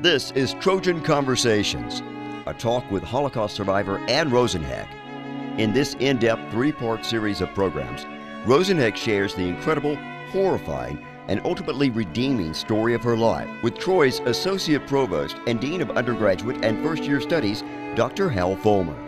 This is Trojan Conversations, a talk with Holocaust survivor Ann Rosenheck. In this in-depth three-part series of programs, Rosenheck shares the incredible, horrifying, and ultimately redeeming story of her life with Troy's Associate Provost and Dean of Undergraduate and First-Year Studies, Dr. Hal Fulmer.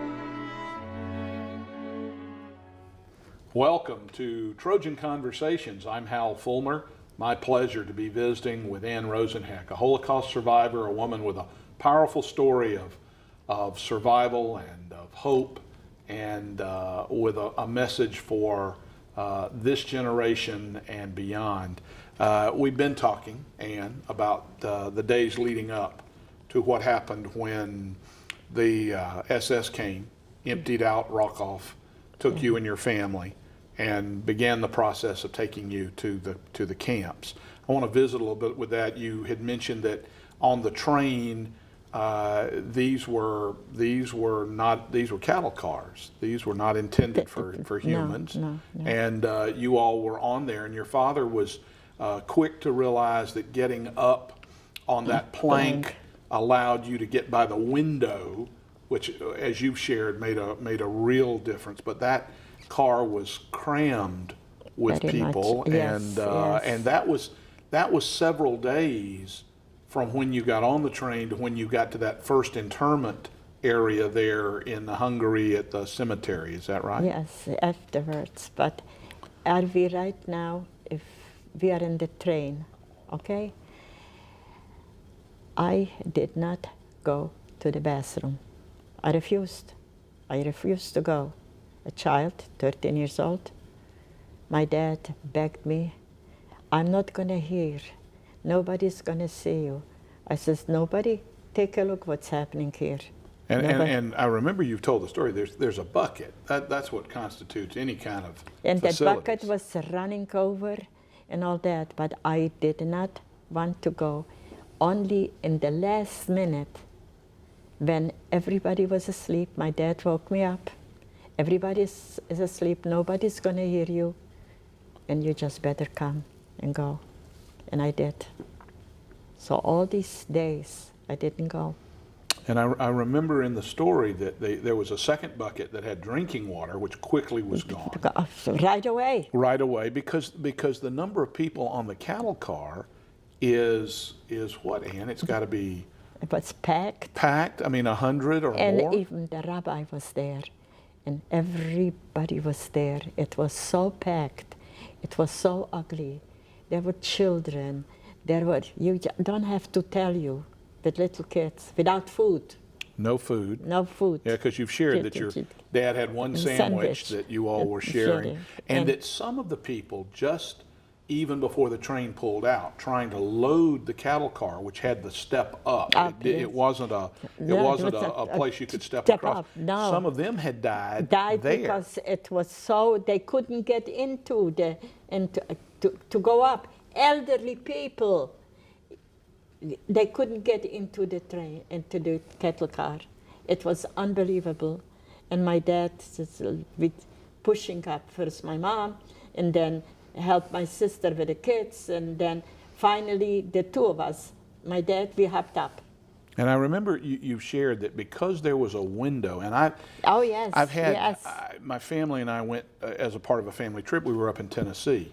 Welcome to Trojan Conversations. I'm Hal Fulmer. My pleasure to be visiting with Ann Rosenheck, a Holocaust survivor, a woman with a powerful story of survival and of hope, and with a message for this generation and beyond. We've been talking, Ann, about the days leading up to what happened when the SS came, emptied out Rockoff, took you and your family, and began the process of taking you to the camps. I want to visit a little bit with that. You had mentioned that on the train, these were cattle cars. These were not intended for humans. No. And you all were on there, and your father was quick to realize that getting up on that plank allowed you to get by the window, which, as you've shared, made a real difference. But that car was crammed with Very people, much. Yes, and that was several days from when you got on the train to when you got to that first internment area there in Hungary at the cemetery. Is that right? Yes, afterwards. But are we right now, if we are in the train, okay? I did not go to the bathroom. I refused to go. A child, 13 years old. My dad begged me, I'm not going to hear. Nobody's going to see you. I says, nobody, take a look what's happening here. And I remember you've told the story, there's a bucket. That's what constitutes any kind of and facilities. that bucket was running over and all that, but I did not want to go. Only in the last minute, when everybody was asleep, my dad woke me up. Everybody is asleep, nobody's going to hear you, and you just better come and go. And I did. So all these days, I didn't go. And I remember in the story that there was a second bucket that had drinking water, which quickly was gone. Right away. Right away, because the number of people on the cattle car is what, Ann? It's got to be... It was packed. Packed? I mean, 100 or and more? And even the rabbi was there. And everybody was there. It was so packed. It was so ugly. There were children. You don't have to tell you, with little kids, without food. No food. No food. Yeah, because you've shared that your dad had one sandwich that you all were sharing. And that some of the people just, even before the train pulled out, trying to load the cattle car, which had the step up. It wasn't a place you could step across. Up, no. Some of them had died there. Because it was so, they couldn't get into to go up. Elderly people, they couldn't get into the train, into the cattle car. It was unbelievable. And my dad with pushing up first my mom, and then helped my sister with the kids, and then finally the two of us, my dad, we hopped up. And I remember you shared that because there was a window, and I've had my family and I went as a part of a family trip. We were up in Tennessee,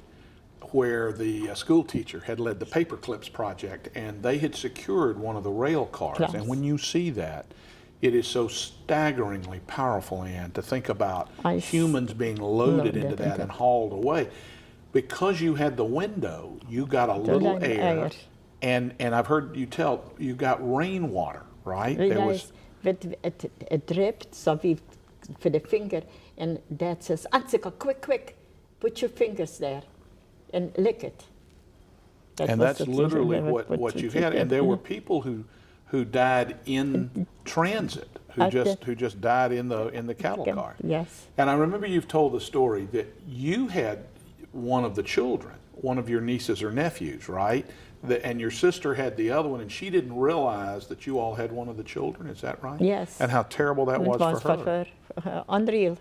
where the school teacher had led the Paper Clips project, and they had secured one of the rail cars. Yes. And when you see that, it is so staggeringly powerful, Ann, to think about humans being loaded into that and hauled away. Because you had the window, you got a little air, and I've heard you tell, you got rainwater, right? It dripped, so for the finger, and Dad says, Ansika, quick, put your fingers there and lick it. That's literally what you had. And there were people who died in transit, who just died in the cattle car. Yes. And I remember you've told the story that you had one of the children, one of your nieces or nephews, right? And your sister had the other one, and she didn't realize that you all had one of the children. Is that right? Yes. And how terrible that was for her. Unreal.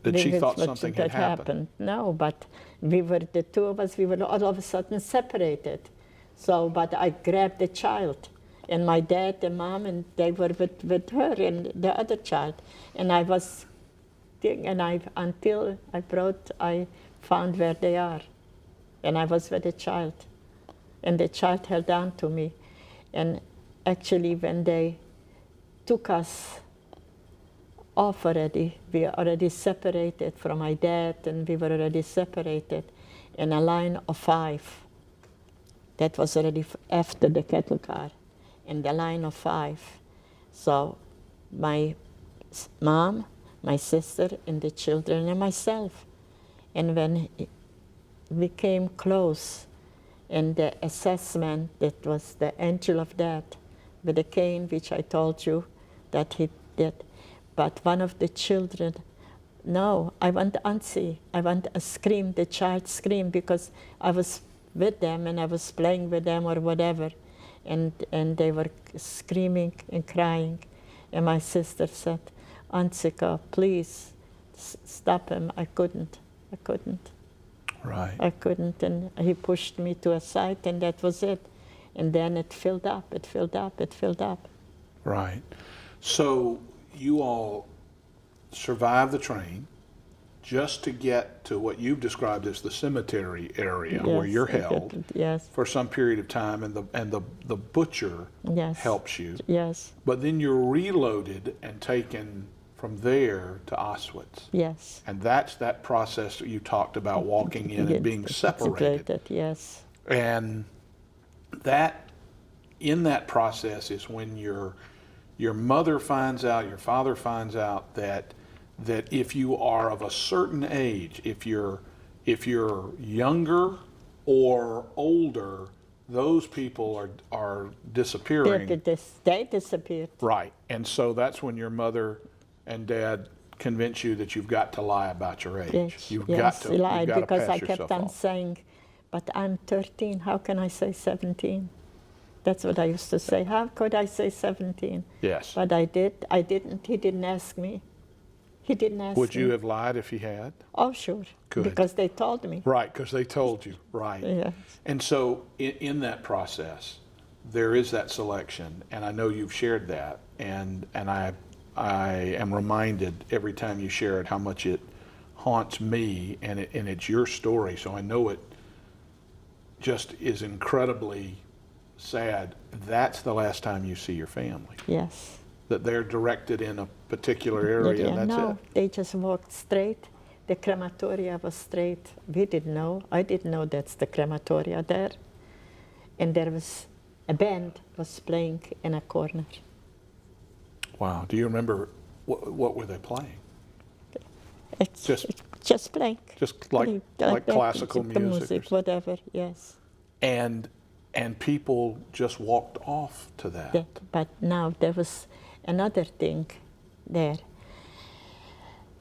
That she thought something had happened. No, but we were, the two of us, we were all of a sudden separated. So, but I grabbed the child, and my dad and mom, and they were with her and the other child. And I was, and until I found where they are. And I was with the child. And the child held on to me. And actually, when they took us off already, we already separated from my dad, and we were already separated in a line of 5. That was already after the cattle car, in the line of 5. So my mom, my sister, and the children, and myself. And when we came close, and the assessment, that was the angel of death, with the cane, which I told you that he did. But one of the children, no, I want Auntie, I want a scream, the child screamed, because I was with them and I was playing with them or whatever, and they were screaming and crying. And my sister said, Ansika, please stop him. I couldn't. Right. I couldn't, and he pushed me to a side, and that was it. And then it filled up. Right. So you all survived the train just to get to what you've described as the cemetery area, where you're held for some period of time, and the butcher helps you. Yes. But then you're reloaded and taken from there to Auschwitz. Yes. And that's that process that you talked about, walking in and being separated. Yes. And that, in that process, is when your mother finds out, your father finds out that if you are of a certain age, if you're younger or older, those people are disappearing. They disappeared. Right. And so that's when your mother and dad convince you that you've got to lie about your age. Yes, You've yes, got to lie, pass because I yourself kept on off. saying, but I'm 13, how can I say 17? That's what I used to say. How could I say 17? Yes. But I didn't. He didn't ask me. He didn't ask me. Would you have lied if he had? Oh, sure. Good. Because they told me. Right, because they told you. Right. Yes. And so in that process, there is that selection, and I know you've shared that, and I am reminded every time you share it how much it haunts me, and it's your story, so I know it just is incredibly sad. That's the last time you see your family. Yes. That they're directed in a particular area, and that's it. They just walked straight. The crematoria was straight. We didn't know. I didn't know that's the crematoria there. And there was a band was playing in a corner. Wow. Do you remember what were they playing? It's just playing. Just like classical the music, whatever. Yes. And people just walked off to that. But now there was another thing there.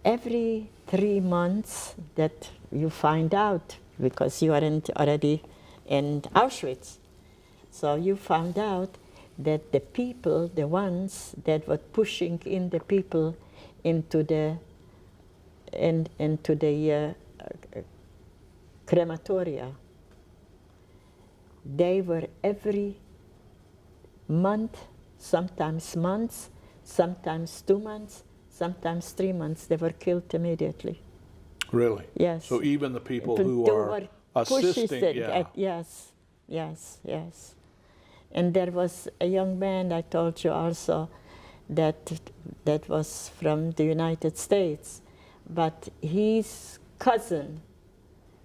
Every 3 months that you find out, because you aren't already in Auschwitz, so you found out that the people, the ones that were pushing in the people into the crematoria, they were every month, sometimes months, sometimes 2 months, sometimes 3 months, they were killed immediately. Really? Yes. So even the people who are assisting, yes. And there was a young man, I told you also, that was from the United States, but his cousin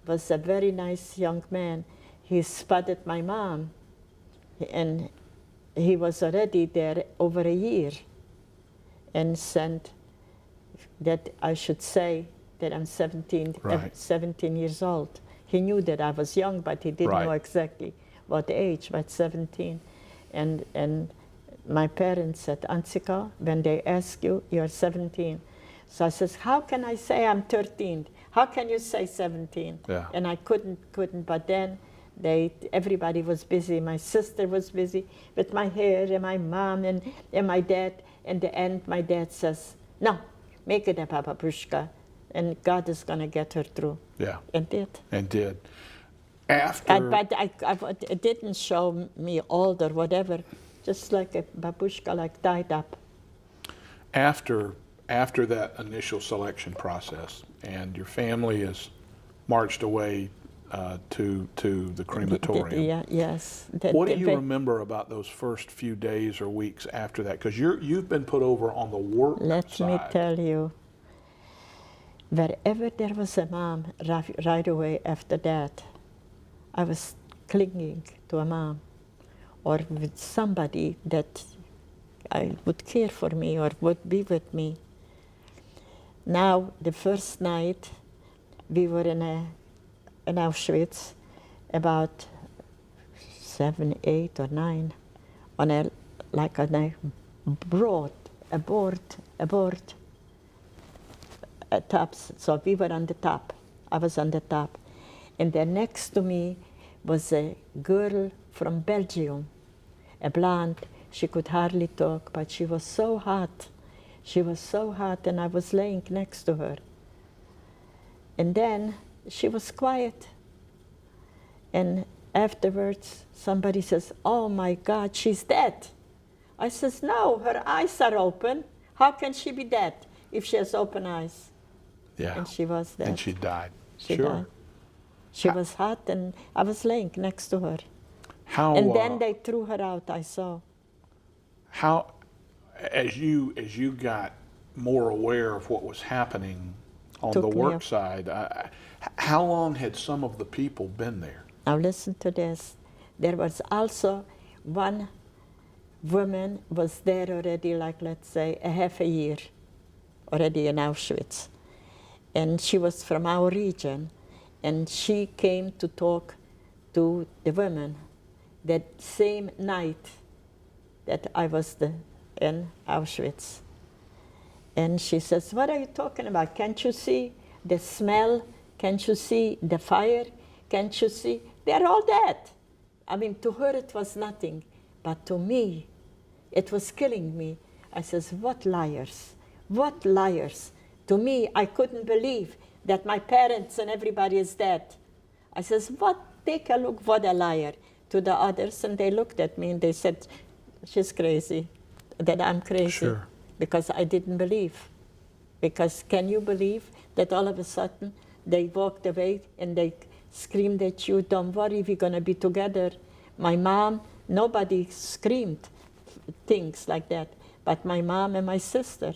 was a very nice young man. He spotted my mom, and he was already there over a year, and sent that I should say that I'm 17 years old. He knew that I was young, but he didn't know exactly what age, but 17. And my parents said, Ansika, when they ask you, you're 17. So I says, how can I say I'm 13? How can you say 17? Yeah. And I couldn't, but then everybody was busy. My sister was busy with my hair, and my mom, and my dad. In the end, my dad says, no, make it a Papa Pushka, and God is going to get her through. Yeah. And did. And did. After, But it didn't show me old or whatever, just like a babushka, like tied up. after that initial selection process, and your family is marched away to the crematorium. Yeah, yes. What do you remember about those first few days or weeks after that? Because you've been put over on the work Let side. me tell you, wherever there was a mom, right away after that, I was clinging to a mom or with somebody that I would care for me or would be with me. Now, the first night, we were in Auschwitz, about 7, 8, or 9, on a board, tops. So we were on the top. I was on the top. And then next to me was a girl from Belgium, a blonde. She could hardly talk, but she was so hot. She was so hot, and I was laying next to her. And then she was quiet. And afterwards, somebody says, "Oh my God, she's dead." I says, "No, her eyes are open. How can she be dead if she has open eyes?" Yeah. And she was dead. And she died. She Sure. died. She was hot, and I was laying next to her. How? And then they threw her out, I saw. How, as you got more aware of what was happening on Took the me work up. side, how long had some of the people been there? Now listen to this. There was also one woman was there already, like let's say a half a year already in Auschwitz. And she was from our region. And she came to talk to the women that same night that I was in Auschwitz. And she says, "What are you talking about? Can't you see the smell? Can't you see the fire? Can't you see? They're all dead." I mean, to her it was nothing, but to me, it was killing me. I says, "What liars, what liars." To me, I couldn't believe that my parents and everybody is dead. I says, "What? Take a look, what a liar." To the others, and they looked at me and they said, "She's crazy," that I'm crazy. Sure. Because I didn't believe. Because can you believe that all of a sudden they walked away and they screamed at you, "Don't worry, we're going to be together." My mom, nobody screamed things like that, but my mom and my sister,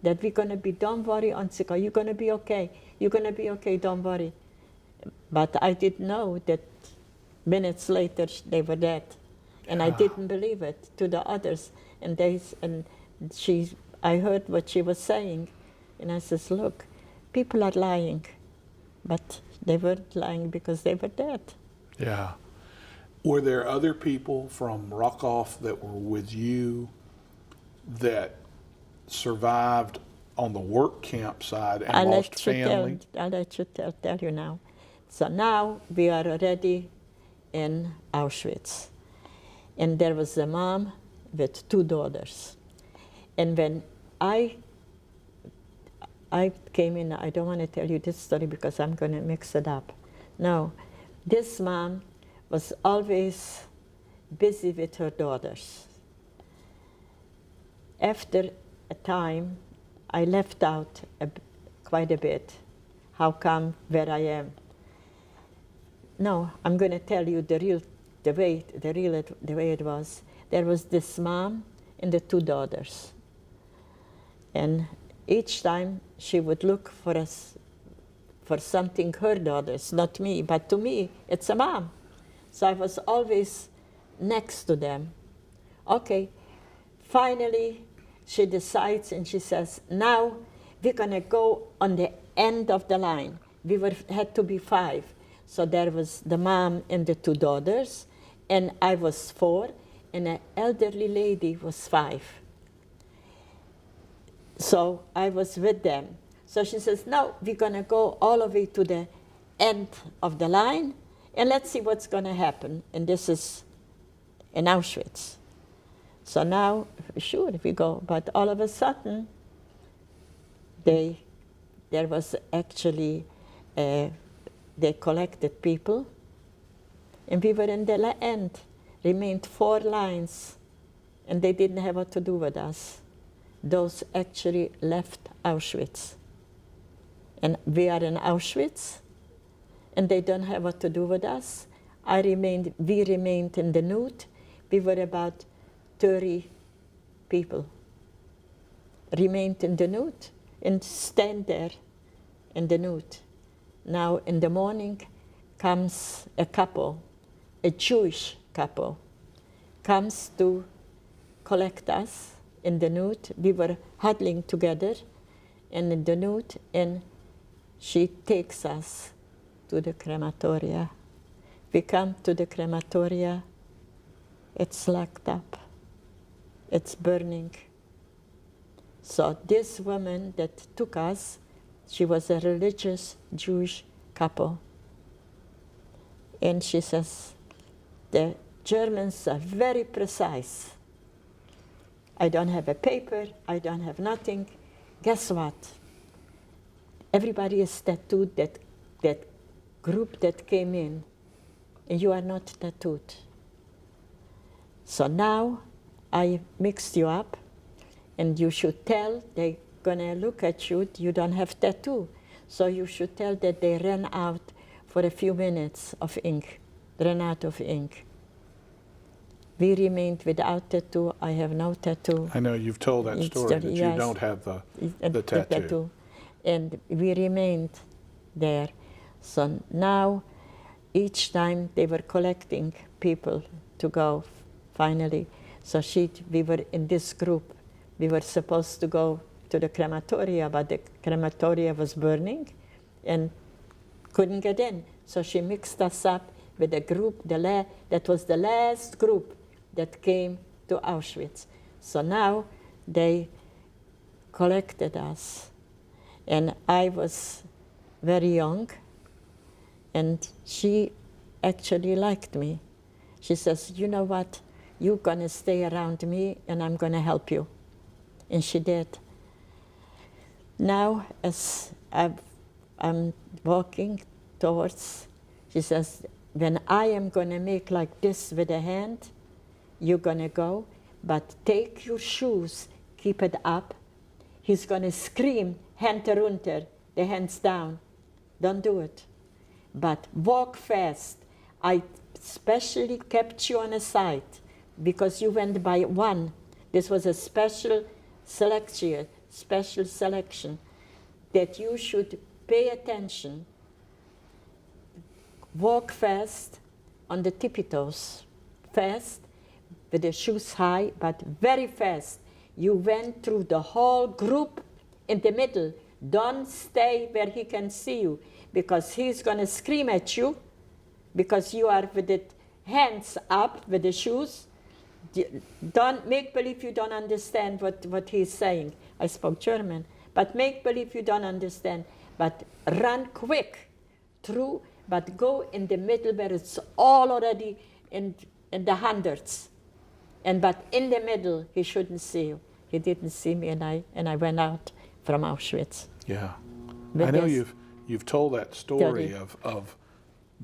that we're going to be, "Don't worry, Ansika, you're going to be okay. You're going to be okay, don't worry." But I didn't know that minutes later they were dead. And I didn't believe it to the others. And I heard what she was saying. And I says, "Look, people are lying." But they weren't lying because they were dead. Yeah. Were there other people from Rockoff that were with you that survived on the work camp side and lost family? I'll let you tell you now. So now we are already in Auschwitz. And there was a mom with 2 daughters. And when I came in, I don't want to tell you this story because I'm going to mix it up. No, this mom was always busy with her daughters. After a time, I left out quite a bit. How come where I am? No, I'm going to tell you the way it was. There was this mom and the 2 daughters. And each time she would look for something, her daughters, not me, but to me, it's a mom. So I was always next to them. Okay, finally, she decides and she says, "Now we're going to go on the end of the line." We had to be 5. So there was the mom and the 2 daughters, and I was 4, and an elderly lady was 5. So I was with them. So she says, "No, we're going to go all the way to the end of the line, and let's see what's going to happen." And this is in Auschwitz. So now, sure, we go. But all of a sudden, there was actually, they collected people And we were in the end, remained 4 lines, and they didn't have what to do with us. Those actually left Auschwitz. And we are in Auschwitz, and they don't have what to do with us. We remained in the nude. We were about 30 people. Remained in the nude and stand there in the nude. Now in the morning comes a couple, a Jewish couple, comes to collect us in the nude. We were huddling together and in the nude, and she takes us to the crematoria. We come to the crematoria, it's locked up, it's burning. So this woman that took us, she was a religious Jewish couple. And she says, the Germans are very precise. I don't have a paper, I don't have nothing. Guess what? Everybody is tattooed, that group that came in, and you are not tattooed. So now I mixed you up, and you should tell, they're gonna look at you, you don't have tattoo. So you should tell that they ran out for a few minutes of ink, ran out of ink. We remained without tattoo. I have no tattoo. I know you've told that story, that yes, you don't have the tattoo. And we remained there. So now, each time they were collecting people to go, finally. So we were in this group. We were supposed to go to the crematoria, but the crematoria was burning and couldn't get in. So she mixed us up with a group, that was the last group that came to Auschwitz. So now they collected us. And I was very young, and she actually liked me. She says, you know what, you're gonna stay around me and I'm gonna help you. And she did. Now, as I'm walking towards, she says, when I am gonna make like this with a hand, you're gonna go, but take your shoes, keep it up. He's gonna scream, hand runter, the hands down. Don't do it. But walk fast. I specially kept you on a side because you went by one. This was a special selection that you should pay attention. Walk fast on the tippy toes, fast, with the shoes high, but very fast. You went through the whole group in the middle. Don't stay where he can see you, because he's gonna scream at you, because you are with the hands up with the shoes. Don't make believe you don't understand what he's saying. I spoke German, but make believe you don't understand. But run quick through, but go in the middle where it's all already in the hundreds. But in the middle, he shouldn't see you. He didn't see me, and I went out from Auschwitz. Yeah, With I know this you've told that story of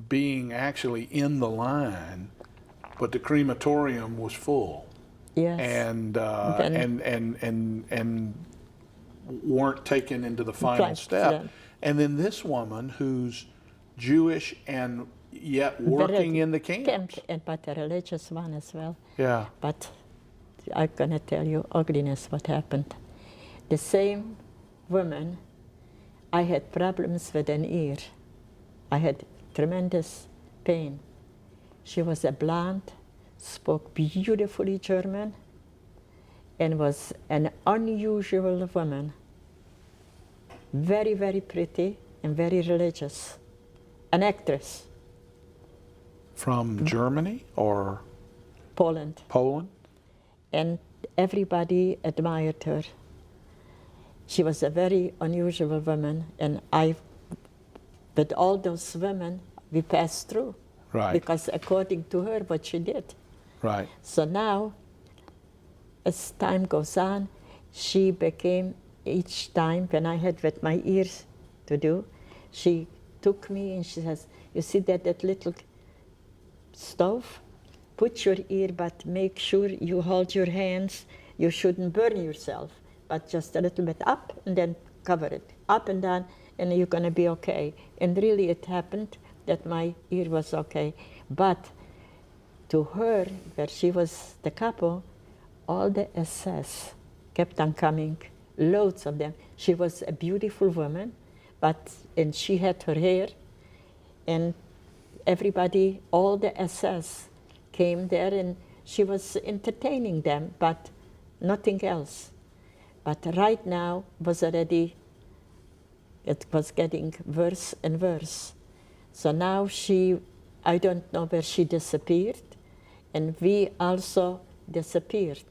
being actually in the line, but the crematorium was full. Yes. And weren't taken into the final step. Yeah. And then this woman who's Jewish and yet working in the camps. But a religious one as well. Yeah. But I'm going to tell you ugliness what happened. The same woman, I had problems with an ear. I had tremendous pain. She was a blonde, spoke beautifully German, and was an unusual woman. Very, very pretty and very religious. An actress. From Germany or? Poland. Poland? And everybody admired her. She was a very unusual woman, and with all those women, we passed through. Right. Because according to her, what she did. Right. So now, as time goes on, she became, each time when I had with my ears to do, she took me and she says, you see that little stove, put your ear, but make sure you hold your hands. You shouldn't burn yourself, but just a little bit up and then cover it, up and down, and you're going to be okay. And really it happened that my ear was okay. But to her, where she was the capo, all the SS kept on coming, loads of them. She was a beautiful woman, and she had her hair, and everybody, all the SS came there, and she was entertaining them, but nothing else. But right now it was getting worse and worse. So now I don't know where she disappeared, and we also disappeared.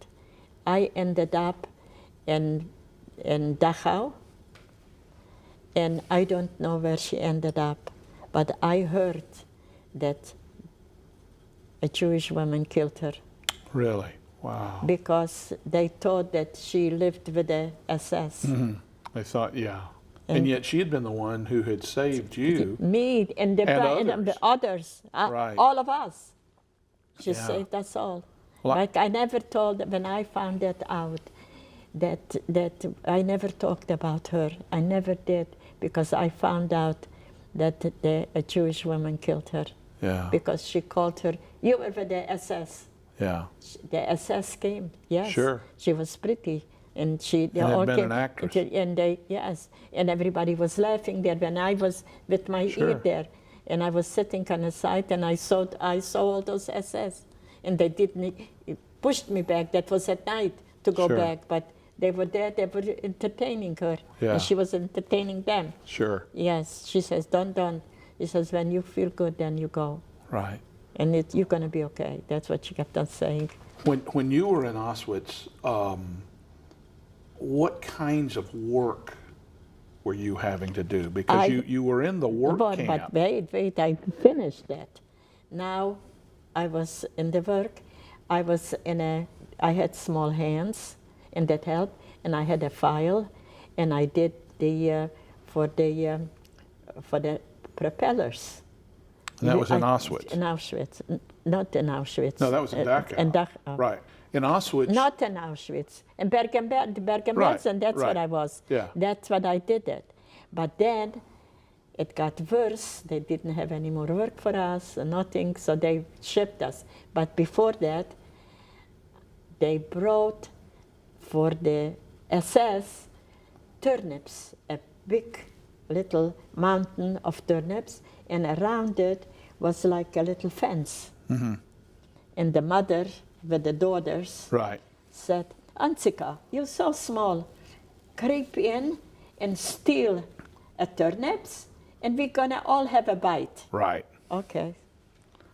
I ended up in Dachau, and I don't know where she ended up, but I heard that a Jewish woman killed her. Really? Wow. Because they thought that she lived with the SS. Mm-hmm. They thought, yeah. And yet she had been the one who had saved you. Me and the others. Right. All of us. She Yeah. saved us all. Well, Like I never told, when I found that out, that I never talked about her. I never did, because I found out that a Jewish woman killed her. Yeah. Because she called her, you were with the SS. Yeah. The SS came, yes. Sure. She was pretty. And they And all had been came. an actress. And everybody was laughing there when I was with my Sure. ear there. And I was sitting on the side, and I saw all those SS. And they it pushed me back. That was at night to go Sure. back. But they were there, they were entertaining her. Yeah. And she was entertaining them. Sure. Yes, she says, don't. She says, when you feel good, then you go. Right. And you're going to be okay. That's what she kept on saying. When you were in Auschwitz, what kinds of work were you having to do? Because you were in the work camp. But wait, I finished that. Now I was in the work. I had small hands, and that helped. And I had a file, and I did for the propellers. And that was in Auschwitz? In Auschwitz. Not in Auschwitz. No, that was in Dachau. In Dachau. Right. In Auschwitz. Not in Auschwitz. In Bergen-Belsen, that's right. what I was. Yeah. That's what I did it. But then it got worse. They didn't have any more work for us, nothing, so they shipped us. But before that, they brought for the SS turnips, a big little mountain of turnips, and around it was like a little fence. Mm-hmm. And the mother with the daughters Right. said, Antsika, you're so small. Creep in and steal a turnips, and we're gonna all have a bite. Right. Okay.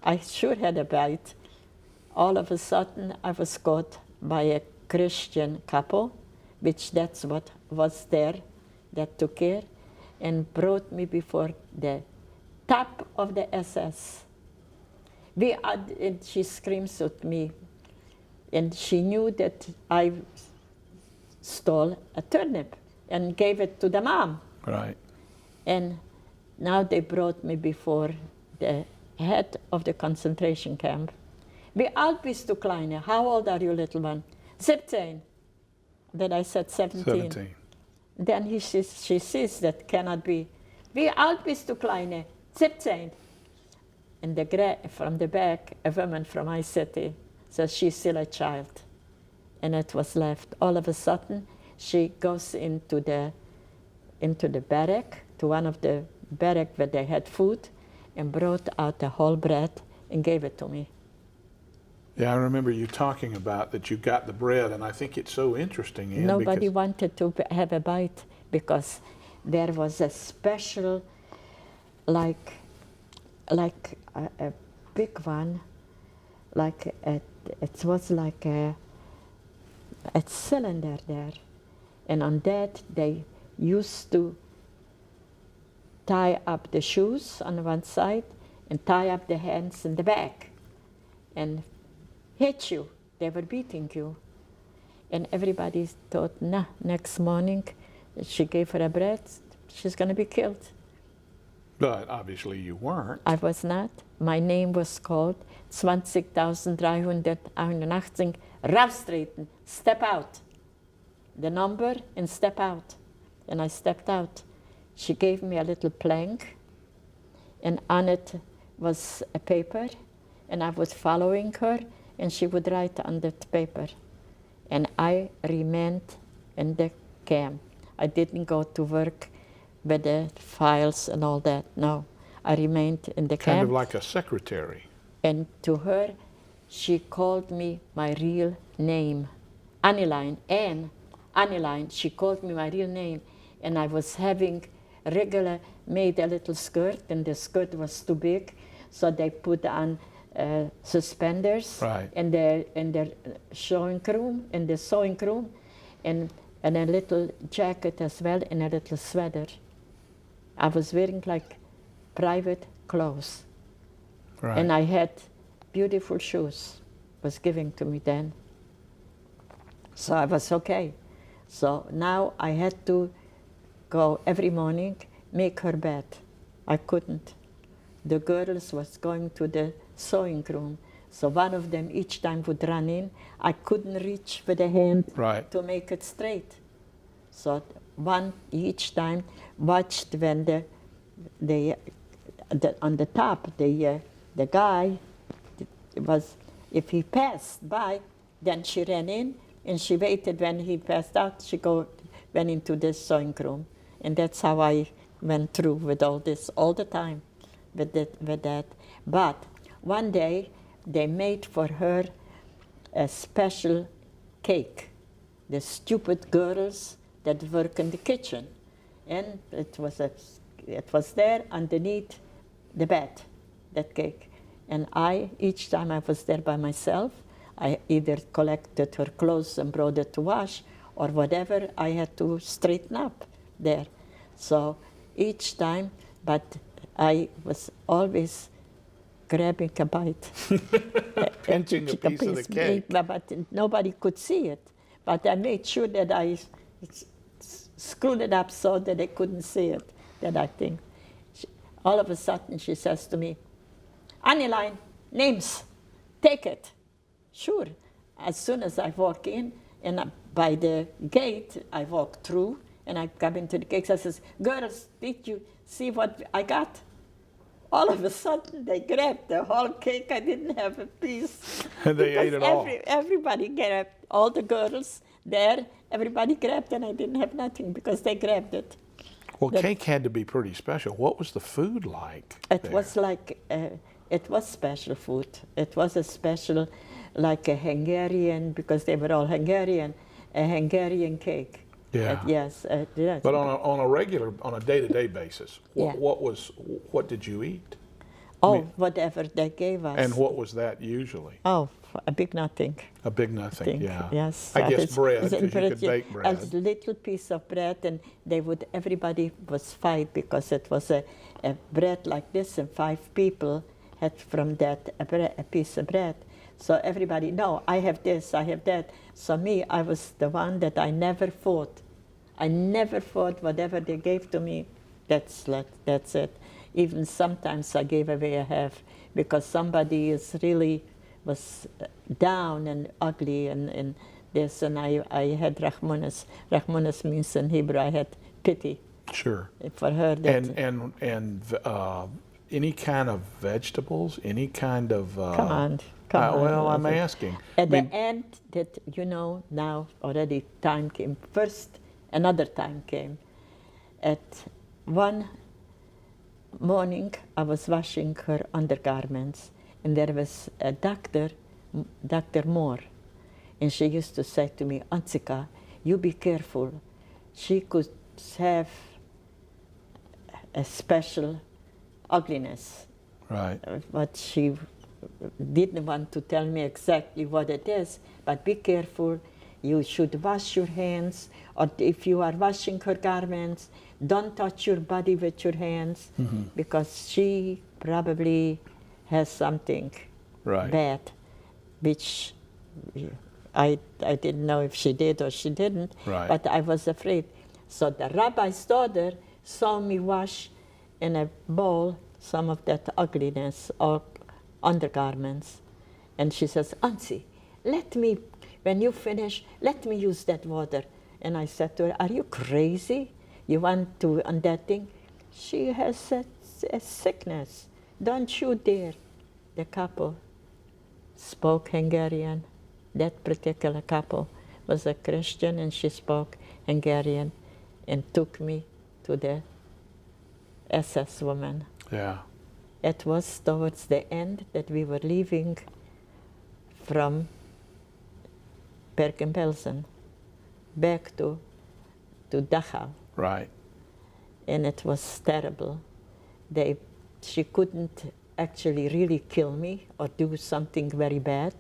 I sure had a bite. All of a sudden, I was caught by a Christian couple, which that's what was there, that took care, and brought me before the top of the SS. And she screams at me, and she knew that I stole a turnip and gave it to the mom. Right. And now they brought me before the head of the concentration camp. Wie alt bist du, Kleine? How old are you, little one? 17. Then I said 17. 17. Then she says that cannot be. Wie alt bist du, Kleine? 17. And from the back, a woman from my city says she's still a child. And it was left. All of a sudden, she goes into the barrack, to one of the barrack where they had food, and brought out the whole bread and gave it to me. Yeah, I remember you talking about that you got the bread, and I think it's so interesting, Ann, Nobody because wanted to have a bite because there was a special, like a big one, it was like a cylinder there, and on that they used to tie up the shoes on one side and tie up the hands in the back and hit you. They were beating you. And everybody thought, nah, next morning she gave her a bread, she's going to be killed. But obviously you weren't. I was not. My name was called 20.381 Raufstreten, step out. The number and step out. And I stepped out. She gave me a little plank, and on it was a paper, and I was following her, and she would write on that paper. And I remained in the camp. I didn't go to work with the files and all that, no. I remained in the camp. Kind of like a secretary. And to her, she called me my real name, Anneline, Ann, Anneline. She called me my real name, and I was having made a little skirt, and the skirt was too big, so they put on suspenders in the sewing room, and a little jacket as well, and a little sweater. I was wearing like private clothes. Right. And I had beautiful shoes, was given to me then. So I was okay. So now I had to go every morning, make her bed. I couldn't. The girls was going to the sewing room. So one of them each time would run in. I couldn't reach with a hand to make it straight. So one each time watched when on the top, the guy was, if he passed by, then she ran in, and she waited when he passed out. She went into the sewing room, and that's how I went through with all this all the time, with that. But one day they made for her a special cake. The stupid girls that work in the kitchen, and it was there underneath the bed, that cake. And each time I was there by myself, I either collected her clothes and brought it to wash, or whatever I had to straighten up there. So each time, but I was always grabbing a bite. Pinching a piece of the cake. But nobody could see it. But I made sure that I screwed it up so that they couldn't see it, that I think. All of a sudden she says to me, Anneline, names, take it. Sure. As soon as I walk in, and by the gate, I walk through, and I come into the cake. I says, girls, did you see what I got? All of a sudden, they grabbed the whole cake. I didn't have a piece. And they ate it all. Everybody grabbed, all the girls there, everybody grabbed, and I didn't have nothing because they grabbed it. Well, cake had to be pretty special. What was the food like? It was like, it was special food. It was a special, like a Hungarian, because they were all Hungarian, a Hungarian cake. Yeah. Yes. Yes. But on a day-to-day basis, what did you eat? Oh, whatever they gave us. And what was that usually? Oh, a big nothing. A big nothing, yeah. Yes. I guess bread, because you could bake bread. A little piece of bread, and everybody was fight because it was a bread like this, and 5 people had from that a piece of bread. So everybody, no, I have this, I have that. So me, I was the one that I never fought. I never fought whatever they gave to me. That's it. Even sometimes I gave away a half because somebody was down and ugly and this, and I had Rachmanis. Rachmanis means in Hebrew I had pity. Sure. For her. And any kind of vegetables, any kind of. Come on. Well, I'm asking. At the end, that now already time came. First, another time came. At one morning, I was washing her undergarments, and there was a doctor, Dr. Moore, and she used to say to me, Ansika, you be careful. She could have a special ugliness. Right. But she didn't want to tell me exactly what it is, but be careful. You should wash your hands, or if you are washing her garments, don't touch your body with your hands, because she probably has something bad, which I didn't know if she did or she didn't, but I was afraid. So the rabbi's daughter saw me wash in a bowl some of that ugliness or undergarments. And she says, Auntie, when you finish, let me use that water. And I said to her, are you crazy? You want to on that thing? She has a sickness. Don't you dare. The couple spoke Hungarian. That particular couple was a Christian, and she spoke Hungarian and took me to the SS woman. Yeah. It was towards the end that we were leaving from Bergen-Belsen back to Dachau. Right. And it was terrible. She couldn't actually really kill me or do something very bad,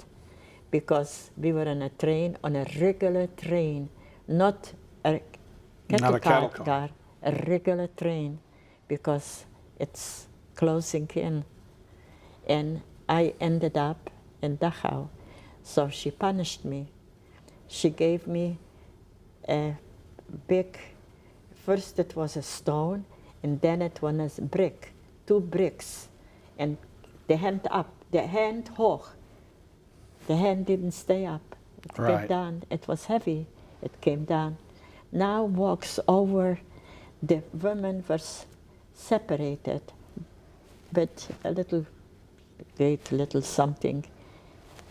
because we were on a train, on a regular train, not a cattle car, a regular train, because it's closing in. And I ended up in Dachau. So she punished me. She gave me a big, first it was a stone, and then it was a brick, 2 bricks, and the hand up, the hand hoch. The hand didn't stay up. It came down. It was heavy. It came down. Now walks over. The women were separated, but a little gate, little something.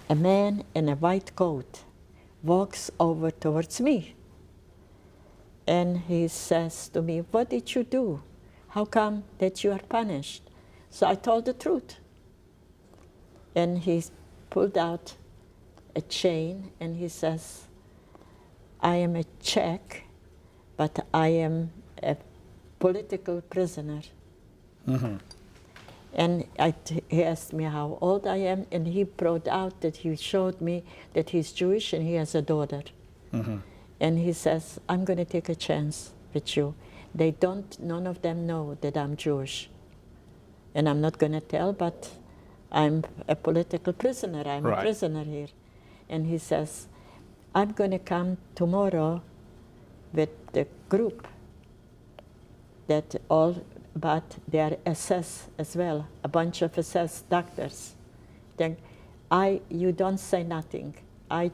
A man in a white coat walks over towards me. And he says to me, what did you do? How come that you are punished? So I told the truth. And he pulled out a chain, and he says, I am a Czech, but I am a political prisoner. Mm-hmm. And he asked me how old I am, and he brought out that he showed me that he's Jewish and he has a daughter. Mm-hmm. And he says, I'm going to take a chance with you. None of them know that I'm Jewish. And I'm not going to tell, but I'm a political prisoner. I'm a prisoner here. And he says, I'm going to come tomorrow with the group that but they are SS as well, a bunch of SS doctors. Then you don't say nothing. And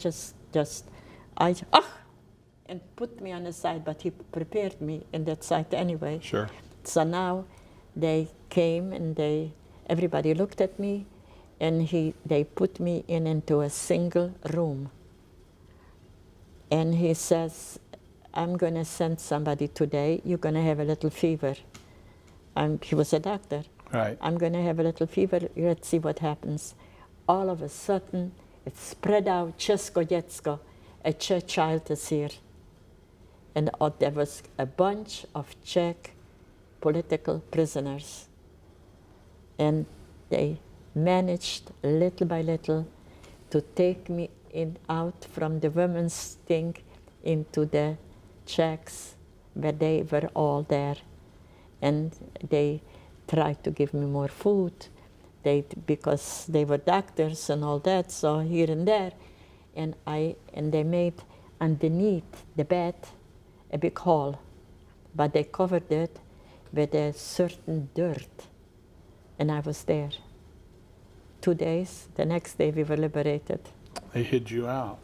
put me on the side, but he prepared me in that side anyway. Sure. So now they came and everybody looked at me, and they put me into a single room. And he says, I'm going to send somebody today. You're going to have a little fever. He was a doctor. Right. I'm going to have a little fever. Let's see what happens. All of a sudden, it spread out. Česko děcko, a Czech child is here. And there was a bunch of Czech political prisoners. And they managed, little by little, to take me out from the women's thing into the Czechs, where they were all there. And they tried to give me more food, because they were doctors and all that, so here and there. And they made underneath the bed a big hole, but they covered it with a certain dirt. And I was there. 2 days, the next day we were liberated. They hid you out.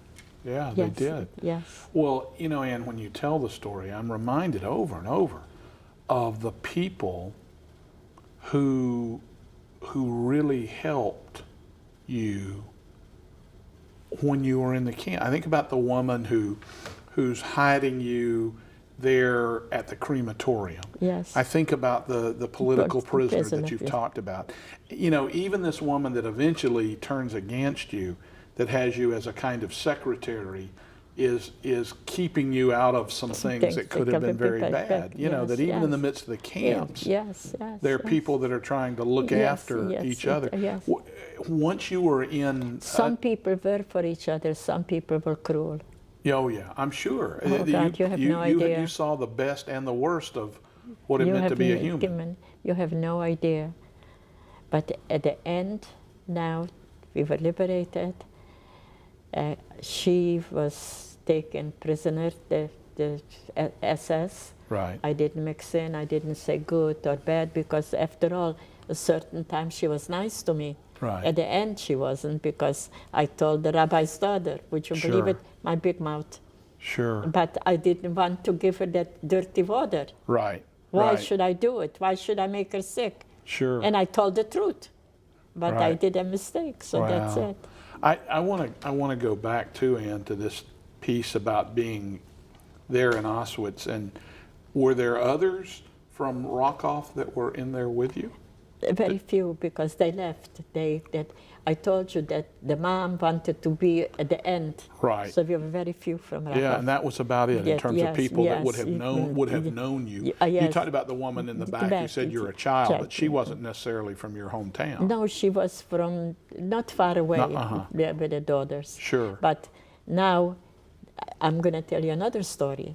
Yeah, Yes, they did. Yes. Well, Ann, when you tell the story, I'm reminded over and over of the people who really helped you when you were in the camp. I think about the woman who's hiding you there at the crematorium. Yes. I think about the political prisoner that you've yes. talked about. Even this woman that eventually turns against you, that has you as a kind of secretary, is keeping you out of some things that could have been very bad. That even in the midst of the camps, there are people that are trying to look after each other. Yes. Once you were in... Some people were for each other, some people were cruel. Oh yeah, I'm sure. Oh God, you have no idea. You saw the best and the worst of what it meant to be a human. You have no idea. But at the end, now we were liberated. She was taken prisoner, the SS, Right. I didn't mix in. I didn't say good or bad, because after all, a certain time she was nice to me. Right. At the end, she wasn't, because I told the rabbi's daughter, would you believe Sure. it? My big mouth. Sure. But I didn't want to give her that dirty water. Right. Why Right. should I do it? Why should I make her sick? Sure. And I told the truth. But I Right. did a mistake, so that's Wow. it. I want to go back too, Ann, to this piece about being there in Auschwitz. And were there others from Rockoff that were in there with you? Very few, because they left. I told you that the mom wanted to be at the end. Right. So we were very few from Rockoff. Yeah, and that was about it in Yes, terms of yes, people that yes, would have known you. You yes. talked about the woman in the back who said you're a child, but she wasn't necessarily from your hometown. No, she was from not far away with the daughters. Sure. But now I'm going to tell you another story.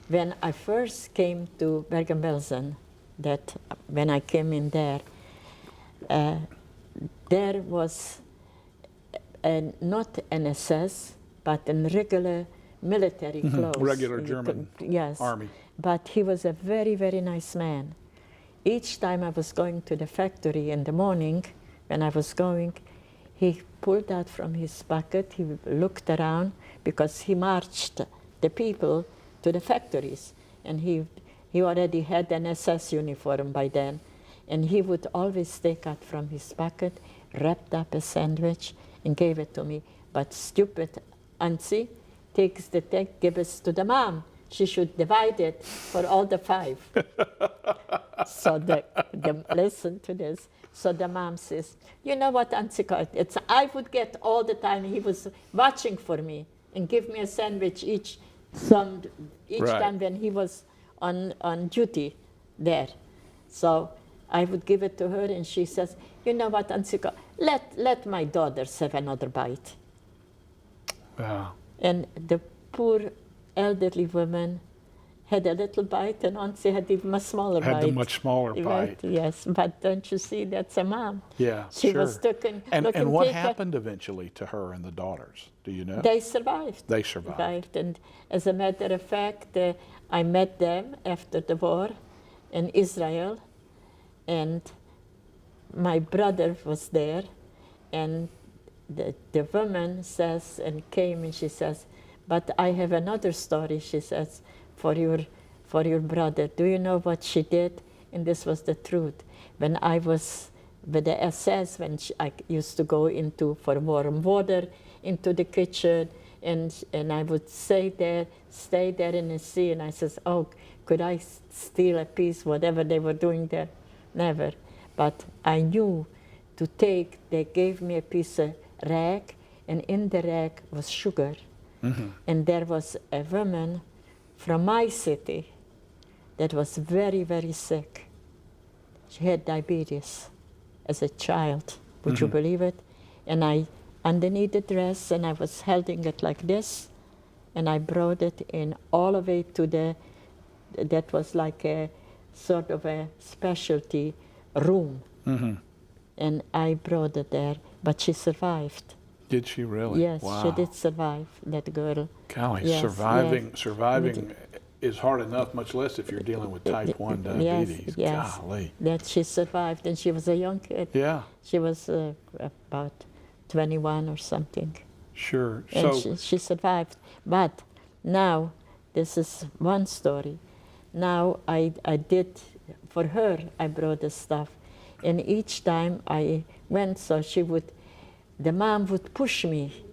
When I first came to Bergen-Belsen, that when I came in there, there was not an SS, but a regular military clothes. Regular German yes. army. But he was a very, very nice man. Each time I was going to the factory in the morning, when I was going, he pulled out from his pocket, he looked around, because he marched the people to the factories. And he already had an SS uniform by then. And he would always take out from his pocket, wrapped up a sandwich, and gave it to me. But stupid auntie takes the cake, gives it to the mom. She should divide it for all the 5. So listen to this. So the mom says, you know what, Auntie, I would get all the time. He was watching for me and give me a sandwich each time when he was on duty there. So I would give it to her, and she says, you know what, Auntie, let my daughters have another bite. Wow. And the poor elderly woman had a little bite, and Auntie had even a smaller bite. Had the much smaller Right, bite. yes, but don't you see, that's a mom. Yeah, She sure. was looking And what take happened eventually to her and the daughters? Do you know? They survived. They survived. And as a matter of fact, I met them after the war in Israel, and my brother was there, and the woman says, and came, and she says, but I have another story, she says, for your brother. Do you know what she did? And this was the truth. When I was with the SS, when I used to go for warm water into the kitchen, and I would stay there in the sea, and I says, oh, could I steal a piece, whatever they were doing there? Never. But I knew they gave me a piece of rag, and in the rag was sugar. Mm-hmm. And there was a woman from my city that was very, very sick. She had diabetes as a child. Would you believe it? And I, underneath the dress, and I was holding it like this, and I brought it in all the way to that was like a sort of a specialty room. Mm-hmm. And I brought it there, but she survived. Did she really? Yes, wow. She did survive, that girl. Golly, yes, surviving is hard enough, much less if you're dealing with type 1 diabetes. Yes, Golly. That she survived, and she was a young kid. Yeah. She was about 21 or something. Sure. And so she survived. But now, this is one story. Now I did, for her, I brought the stuff. And each time I went, so the mom would push me.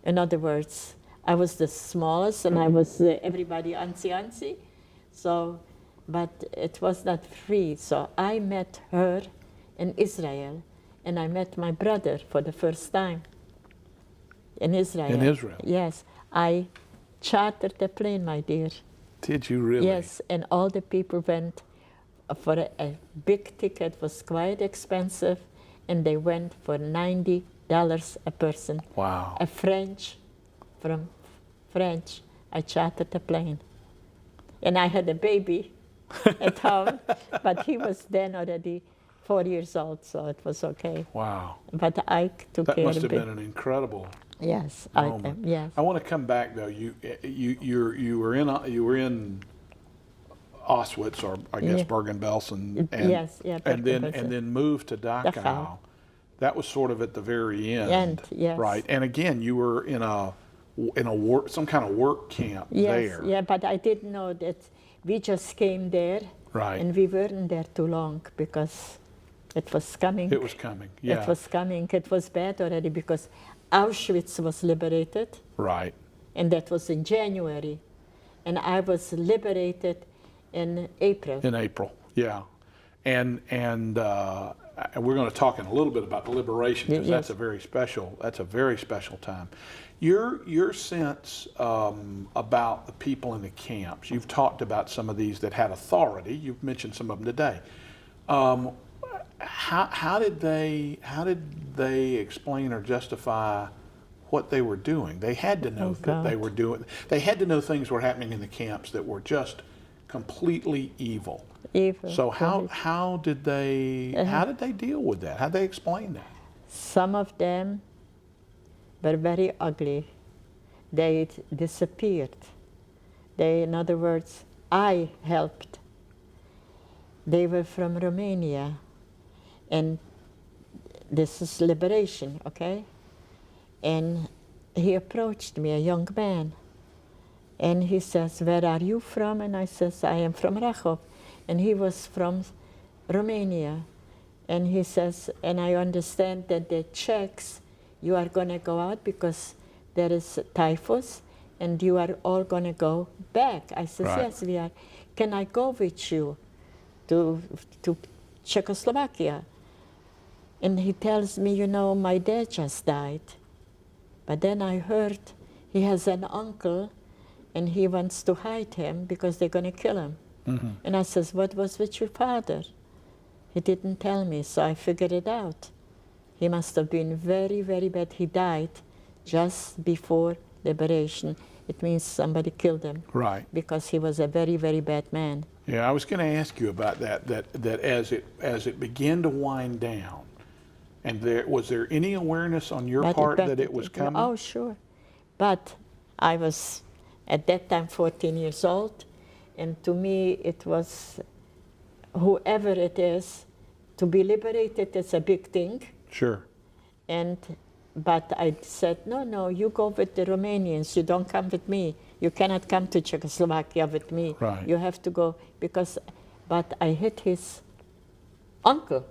In other words, I was the smallest, and I was everybody auntie. So, but it was not free. So I met her in Israel, and I met my brother for the first time in Israel. In Israel? Yes. I chartered a plane, my dear. Did you really? Yes, and all the people went for a big ticket. Was quite expensive, and they went for $90 a person. Wow. From French, I chartered a plane. And I had a baby at home, but he was then already 4 years old, so it was okay. Wow. But I took That care must of have it. been an incredible Yes, moment. yes. I want to come back though. You were in Auschwitz, or I guess Yeah. Bergen-Belsen, Yes, yeah, and Bergen-Belsen. then moved to Dachau. Dachau. That was sort of at the very end, Yes. right? And again, you were in a work, some kind of work camp Yes, there, yeah, but I didn't know that we just came there, right? and we weren't there too long because it was coming. It was coming, yeah, It was coming. It was bad already because Auschwitz was liberated, right. and that was in January, and I was liberated in April. In April, yeah, and we're going to talk in a little bit about the liberation, because Yes. that's a very special time. Your sense about the people in the camps. You've talked about some of these that had authority. You've mentioned some of them today. How did they explain or justify what they were doing? They had to know that they were doing. They had to know things were happening in the camps that were just completely evil. Evil. So how did they deal with that? How did they explain that? Some of them were very ugly. They disappeared. In other words, I helped. They were from Romania, and this is liberation, okay? And he approached me, a young man, and he says, "Where are you from?" And I says, "I am from Rachov." And he was from Romania. And he says, "And I understand that the Czechs, you are going to go out because there is typhus, and you are all going to go back." I says, Right. "Yes, we are. Can I go with you to Czechoslovakia?" And he tells me, "You know, my dad just died. But then I heard he has an uncle, and he wants to hide him because they're going to kill him." Mm-hmm. And I says, "What was with your father?" He didn't tell me, so I figured it out. He must have been very, very bad. He died just before liberation. It means somebody killed him. Right. Because he was a very, very bad man. Yeah, I was going to ask you about that. That as it began to wind down, and was there any awareness on your part that it was coming? Oh, sure. But I was at that time 14 years old, and to me it was, whoever it is, to be liberated is a big thing. Sure. But I said, no, you go with the Romanians. You don't come with me. You cannot come to Czechoslovakia with me. Right. You have to go but I hit his uncle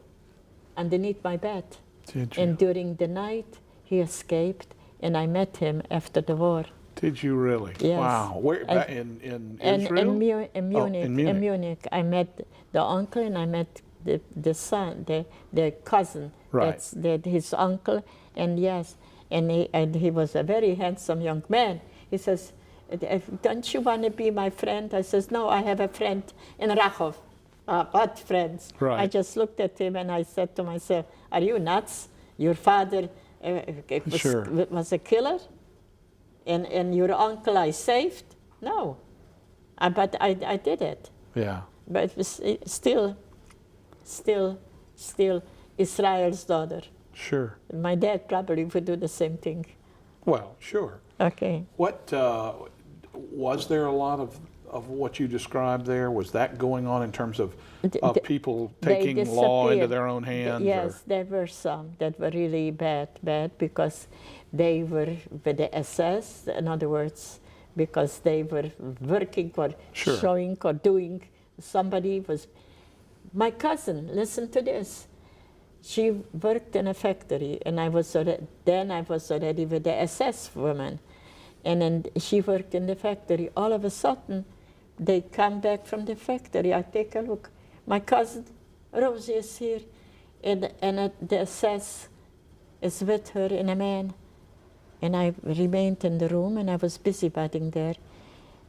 underneath my bed. Did you? And during the night, he escaped, and I met him after the war. Did you really? Yes. Wow. Where in Israel? In Munich. In Munich. In Munich. I met the uncle, and I met the son, the cousin. Right. That's his uncle, and yes, and he was a very handsome young man. He says, "Don't you want to be my friend?" I says, "No, I have a friend in Rachov." What friends? Right. I just looked at him and I said to myself, "Are you nuts? Your father Sure. was a killer, and your uncle I saved? No, but I did it. Yeah. But it was still Israel's daughter. Sure. My dad probably would do the same thing." Well, sure. Okay. What was there a lot of what you described there? Was that going on in terms of people taking law into their own hands? Yes, there were some that were really bad because they were with the SS. In other words, because they were working or Sure. showing or doing. Somebody was. My cousin, listen to this. She worked in a factory, and I was already with the SS women, and then she worked in the factory. All of a sudden, they come back from the factory. I take a look. My cousin Rosie is here, and the SS is with her and a man. And I remained in the room, and I was busybodying there,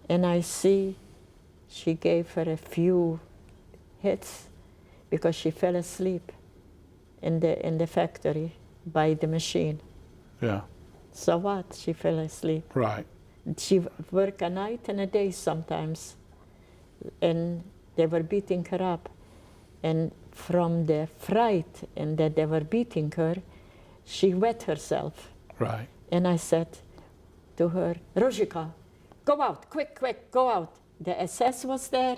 and I see she gave her a few hits because she fell asleep in the factory by the machine. Yeah. So what? She fell asleep. Right. She worked a night and a day sometimes, and they were beating her up. And from the fright and that they were beating her, she wet herself. Right. And I said to her, "Rozhika, go out, quick, go out." The SS was there,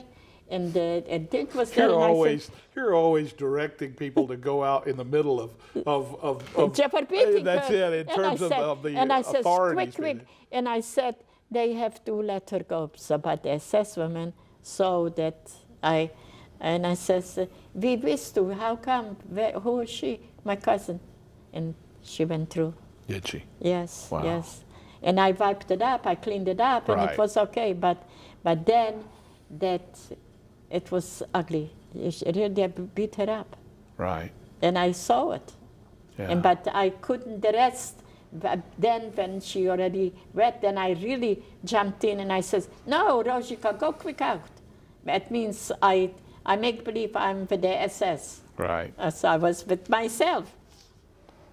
and it was very You're nice. always directing people to go out in the middle of Jeff beating that's her. it, in And terms I said, of the and I said, authorities. quick. And I said, they have to let her go. So, but the SS woman saw that and I says, we wish to, how come? Who is she? My cousin. And she went through. Did she? Yes, Wow. yes. And I wiped it up, I cleaned it up, and Right. it was okay. But then it was ugly. It really beat her up. Right. And I saw it. Yeah. But I couldn't, the rest, but then when she already wet, then I really jumped in and I says, no, Rosika, go quick out. That means I make believe I'm with the SS. Right. As I was with myself.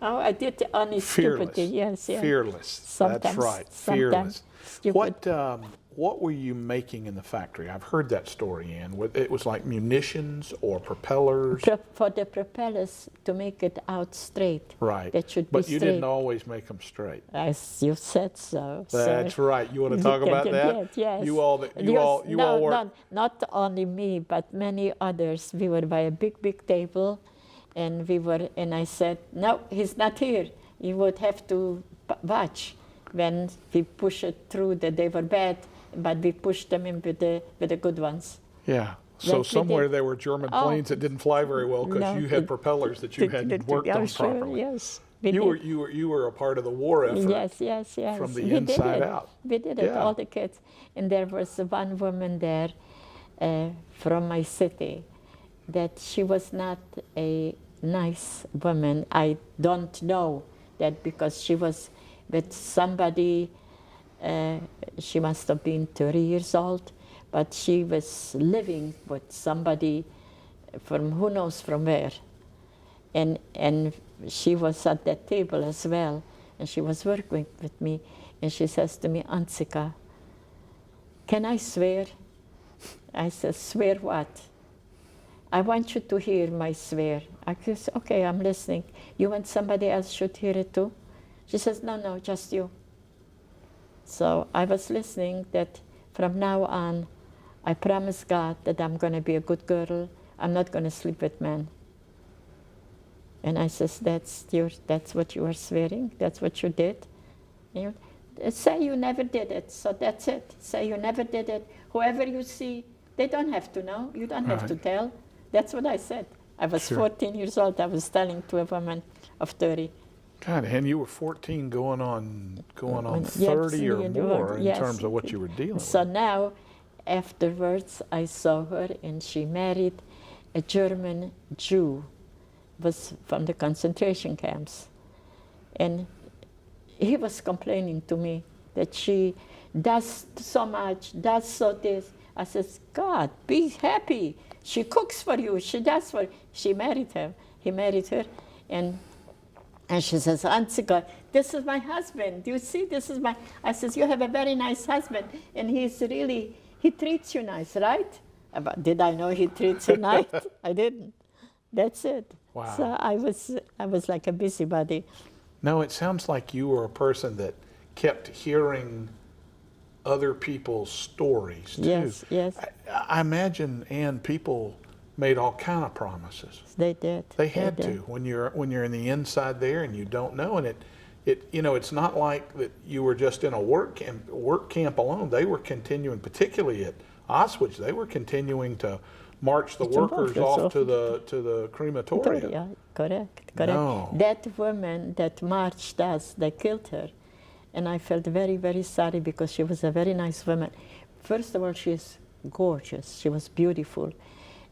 Oh, I did only Fearless. stupid. Yes, yes. Fearless. Sometimes, That's right. sometimes Fearless. stupid. What were you making in the factory? I've heard that story, Ann. It was like munitions or propellers. For the propellers to make it out straight. Right. That should but be you straight. didn't always make them straight. As you said so. That's right. You want to talk about that? Yes. You all work. No, not only me, but many others. We were by a big table, and I said, no, he's not here. You would have to watch when we push it through that they were bad, but we pushed them in with the good ones. Yeah. So Like we somewhere did. there were German Oh. planes that didn't fly very well because No, you had propellers that you hadn't worked on sure, properly. yes. We You did. were a part of the war effort. Yes. From the We did inside it. out. We did it, Yeah. all the kids. And there was one woman there from my city that she was not a nice woman. I don't know that because she was with somebody, she must have been 30 years old, but she was living with somebody from who knows from where. And she was at that table as well, and she was working with me, and she says to me, Ansika, can I swear? I said, swear what? I want you to hear my swear. I said, okay, I'm listening. You want somebody else should hear it too? She says, no, just you. So I was listening that from now on, I promise God that I'm going to be a good girl. I'm not going to sleep with men. And I says, that's what you are swearing? That's what you did? And you, say you never did it, so that's it. Say you never did it. Whoever you see, they don't have to know. You don't have to tell. That's what I said. I was 14 years old. I was telling to a woman of 30. God, and you were 14 going on 30 Yes, or more in yes. terms of what you were dealing So with. now, afterwards, I saw her, and she married a German Jew, was from the concentration camps. And he was complaining to me that she does so much, does so this. I says, God, be happy. She cooks for you. She does for you. She married him. He married her. And she says, Ansika, this is my husband. Do you see? This is my... I says, you have a very nice husband. And he treats you nice, right? But did I know he treats you nice? I didn't. That's it. Wow. So I was like a busybody. No, it sounds like you were a person that kept hearing other people's stories too. Yes. I imagine, Ann, people made all kind of promises. They did. They had to when you're in the inside there and you don't know, and it's not like that you were just in a work camp alone. They were continuing, particularly at Auschwitz, they were continuing to march the workers off to the crematorium. Yeah, correct. No. That woman that marched us, they killed her. And I felt very, very sorry because she was a very nice woman. First of all, she's gorgeous. She was beautiful.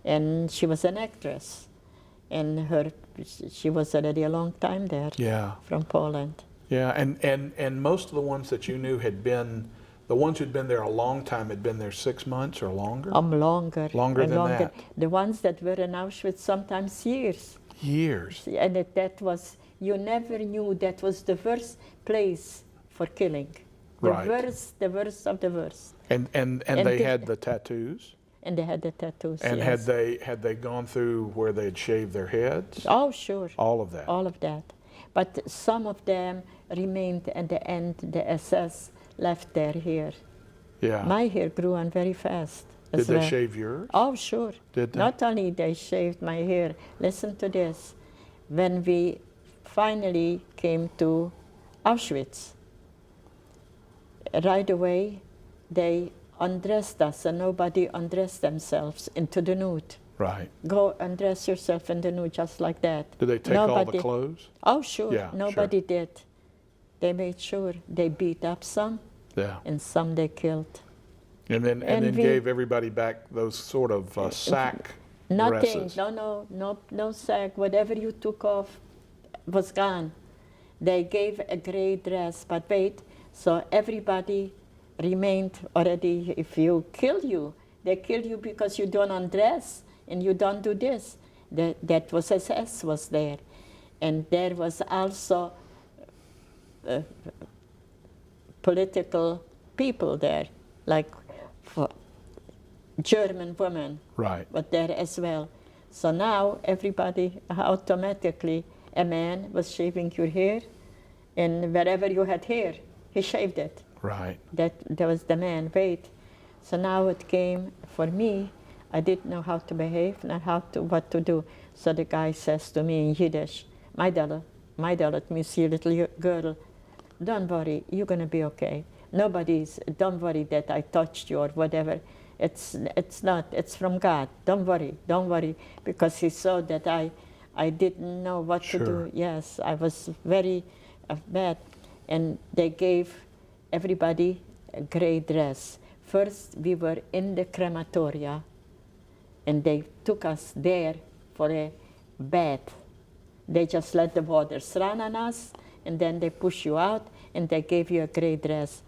And she was an actress. And she was already a long time there. Yeah. From Poland. Yeah, and most of the ones that you knew the ones who'd been there a long time had been there 6 months or longer? Longer. Longer than that. The ones that were in Auschwitz, sometimes years. Years. And that was, you never knew that was the worst place for killing. The Right. worst of the worst. And they had the tattoos? And they had the tattoos, And yes. had they gone through where they'd shaved their heads? Oh, sure. All of that? All of that. But some of them remained at the end, the SS left their hair. Yeah. My hair grew on very fast. Did as they well. shave yours? Oh, sure. Did they? Not only they shaved my hair. Listen to this. When we finally came to Auschwitz, right away they undressed us, and nobody undressed themselves into the nude. Right. Go undress yourself in the nude, just like that. Did they take all the Nobody- clothes? Oh, sure. Yeah, Nobody did. They made sure they beat up some, Yeah. and some they killed. And then And we- gave everybody back those sort of sack Nothing. dresses. No sack. Whatever you took off was gone. They gave a gray dress, but wait. So everybody remained already. If you kill you, they kill you because you don't undress and you don't do this. That was SS was there, and there was also political people there, like for German women. Right. But there as well. So now everybody automatically, a man was shaving your hair, and wherever you had hair, he shaved it. Right. That was the man. Wait. So now it came for me. I didn't know how to behave, not what to do. So the guy says to me in Yiddish, my dollar, it means you little girl, don't worry, you're gonna be okay. Don't worry that I touched you or whatever. It's not, it's from God. Don't worry, because he saw that I didn't know what to do. Yes, I was very bad. And they gave everybody a gray dress. First, we were in the crematoria, and they took us there for a bath. They just let the waters run on us, and then they push you out, and they gave you a gray dress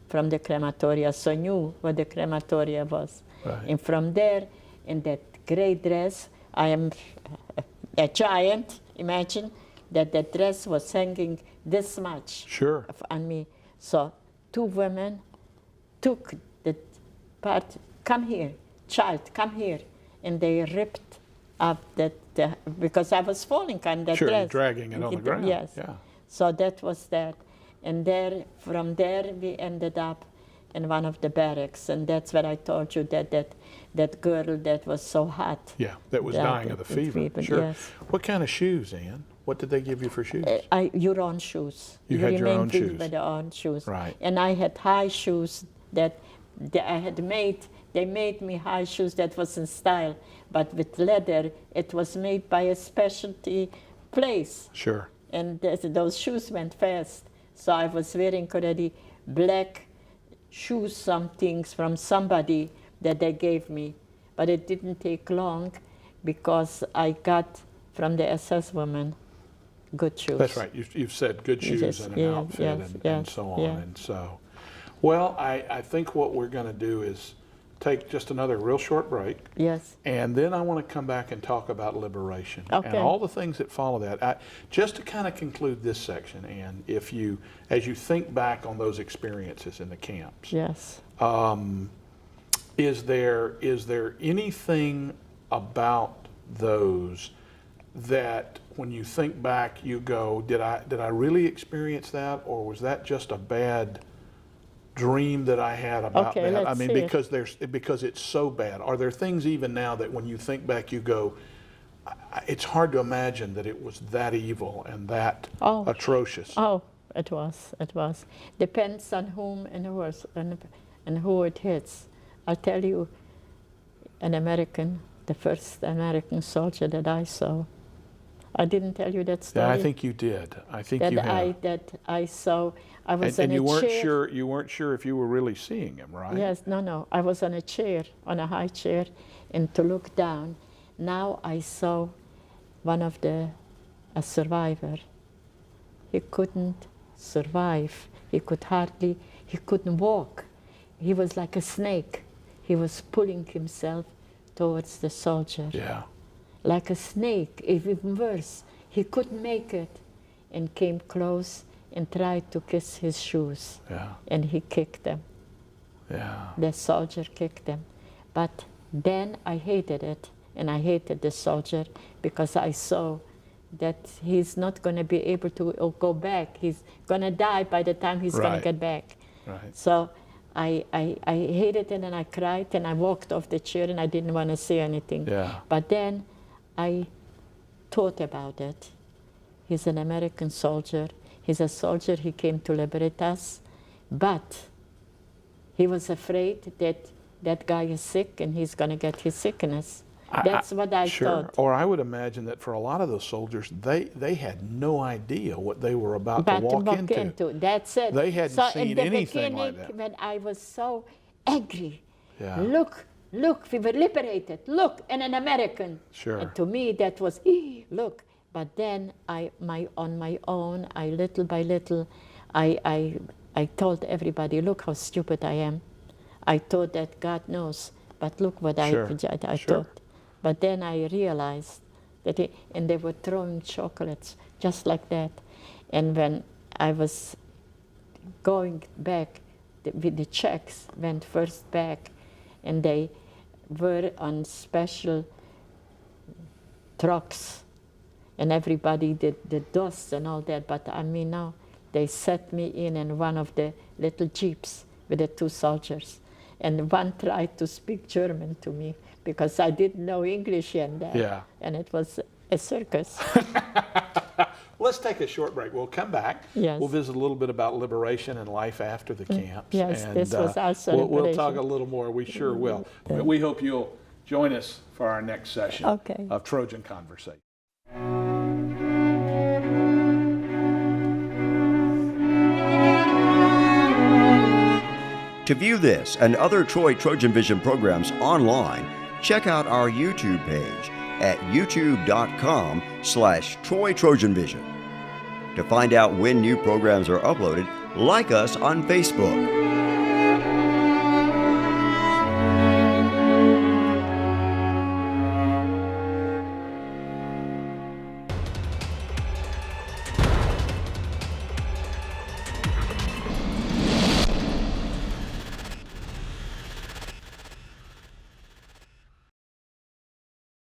from the crematoria, so knew what the crematoria was. Right. And from there, in that gray dress, I am a giant. Imagine that the dress was hanging this much Sure. on me. So 2 women took the part, come here, child, come here. And they ripped up because I was falling on that Sure, dress. you're dragging it on the ground. Yes. Yeah. So that was that. And from there we ended up in one of the barracks. And that's where I told you that girl that was so hot. Yeah, that was dying of the fever. Sure. Yes. What kind of shoes, Ann? What did they give you for shoes? Your own shoes. You had your own remained with shoes. With your own shoes. Right. And I had high shoes that I had made. They made me high shoes that was in style, but with leather. It was made by a specialty place. Sure. And those shoes went fast. So I was wearing already black shoes, some things from somebody that they gave me. But it didn't take long because I got from the SS woman good shoes. That's right. You've said good shoes Yes, and an yeah, outfit yes, and yes, so on. yeah. And so, well, I think what we're going to do is take just another real short break. Yes. And then I want to come back and talk about liberation and Okay. all the things that follow that. Just to kind of conclude this section, Ann, as you think back on those experiences in the camps, Yes. is there anything about those that when you think back you go, did I really experience that, or was that just a bad dream that I had about Okay, that? let's I mean, see because it's so bad. Are there things even now that when you think back you go, it's hard to imagine that it was that evil and that atrocious? Oh, it was. Depends on whom and who it hits. I'll tell you, the first American soldier that I saw. I didn't tell you that story. Yeah, I think you did. I think you have. That I saw. I was And on you a weren't chair. sure. You weren't sure if you were really seeing him, right? Yes, no. I was on a chair, on a high chair, and to look down. Now I saw a survivor. He couldn't survive. He couldn't walk. He was like a snake. He was pulling himself towards the soldier. Yeah. Like a snake, even worse. He couldn't make it and came close and tried to kiss his shoes. Yeah. And he kicked them. Yeah. The soldier kicked them. But then I hated it, and I hated the soldier because I saw that he's not going to be able to go back. He's going to die by the time he's going Right. to get back. Right. So I hated it, and I cried, and I walked off the chair, and I didn't want to say anything. Yeah. But then I thought about it. He's an American soldier. He's a soldier. He came to liberate us. But he was afraid that that guy is sick, and he's going to get his sickness. That's what I sure. thought. Or I would imagine that for a lot of those soldiers, they had no idea what they were about to walk into. That's it. They hadn't so seen in the anything like beginning, that. when I was so angry, Yeah. look, we were liberated. Look, and an American. Sure. And to me, that was, look. But then on my own, little by little, I told everybody, look how stupid I am. I thought that God knows, but look what I thought. But then I realized that, and they were throwing chocolates just like that. And when I was going back, with the Czechs went first back, and they were on special trucks, and everybody did the dust and all that. But I mean, now they set me in one of the little jeeps with the two soldiers, and one tried to speak German to me, because I didn't know English yet. Yeah. And it was a circus. Let's take a short break. We'll come back. Yes. We'll visit a little bit about liberation and life after the camps. Yes, and, this was also we'll talk liberation. a little more. We sure will. We hope you'll join us for our next session of Trojan Conversation. To view this and other Troy Trojan Vision programs online, check out our YouTube page at youtube.com/Troy Trojan Vision. To find out when new programs are uploaded, like us on Facebook.